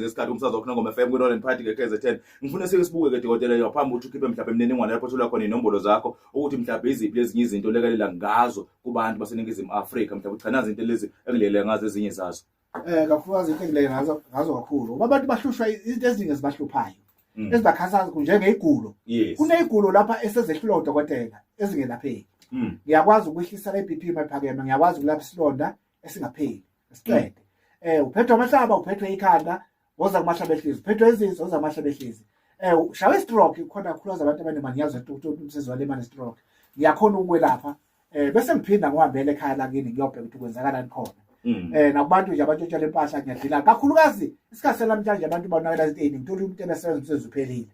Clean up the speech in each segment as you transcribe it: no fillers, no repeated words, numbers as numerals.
Isikhathi umsakazo wakho Ngoma FM ku-Northern Party ke-KZN. Ngifuna sibuke ke dokotela ngaphambi ukuthi ukhiphe mhlawumbe imininingwane lapho thola khona inombolo zakho ukuthi mhlawumbe iziphi ezinye izinto lekelela ngazo kubantu baseNingizimu Afrika mhlawumbe uchana izinto lezi engilele ngazo ezinye zazo. Kakhulukazi into engilele ngazo kakhulu ngoba abantu bahlushwa izinto eziningi ezibahluphayo ezibakhathaza njengeyigulo. Kuneyigulo lapha esezehlula udokotela ezingelapheki. Ngiyakwazi ukwehlisa le BP maphakeme, ngiyakwazi ukulapha isilonda esingapheli siqede. Uphethwe amahlaba, uphethwe ikhanda, woza kumahlaba ehlizi, uphethwe izinso, woza kumahlaba ehlizi. Ushawe stroke khona kakhulukazi abantu abanemanyazo ukuthi umsizwa lemane stroke. Ngiyakhona ukwelapha bese ngiphinda ngohambele ekhaya lakini ngiyobheka ukuthi kwenzakalani khona. Nakubantu nje abatshotshela impahla ngiyadila kakhulukazi isikhathi namhlanje abantu banakela izinto eziningi, uthola umuntu ebesebenza umsebenzi uphelile.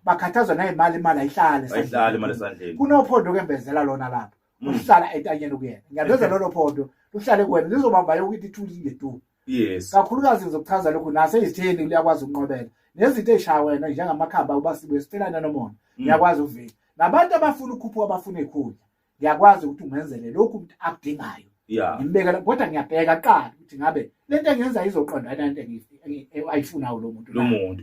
Bakhathazwa nayimali ayihlale esandleni. Kunophondo kembezela lona lapho. Uhlala entanyeni kuyena. Ngiyabeza lolo phondo luhlale kuwena lizobamba ukuthi ithulile tu. Kakhulukazi ngizokuchaza lokhu nase izitheni liyakwazi ukunqobela. Nezinto ezishaya wena njengamakhamba ubasibe siphelana nomona. Ngiyakwazi ukuvika. Nabantu abafuna ukukhuphuka abafuna ikhulu. Ngiyakwazi ukuthi ungenzele lokhu umuntu akudingayo. Ngimbeka kodwa ngiyabheka qala ukuthi ngabe lento engenza izoqondana nento ayifunayo lo muntu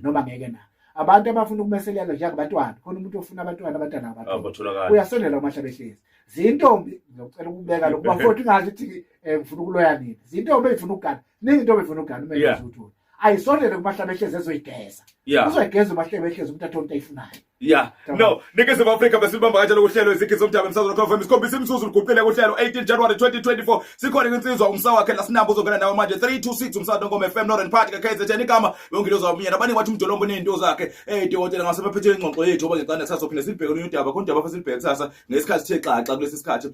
noma ngeke na. Abantu abafuna ukumeselela njengabantwana khona umuntu ofuna abantwana abathatholakala uyasondela kumahlaba ehlezi. Zintombi ngicela ukubeka lokho bafowethu ingazi ukuthi ngifuna ukuloya nini. Zintombi ezifuna ukugana ninto ebefuna ukugana uma ezuthu ayisondele kumahlaba ehlezi ezoyigeza. Uzoyigeza umahlaba ehlezi umuntu athola into ayifunayo. No, Ningizimu Afrika besibamba kanjalo uhlelo izikhi zomdabu emsazweni FM isikhombisa imisuzu liguqile kuhlelo 18 January 2024. Sikhona insizwa umsawa wakhe lasinabo uzongena nawe manje 326 umsakazo Ngoma FM Northern Party ke-KZN igama yongilozo waminyana abaningi bathi umjolombo nezinto zakhe. Dokotela ngasemaphethe ingxoxo yethu oba ngicane kusasa sophinde sibheke unye udaba khona udaba futhi sibheke kusasa ngesikhathi sithexaxa kulesi sikhathi.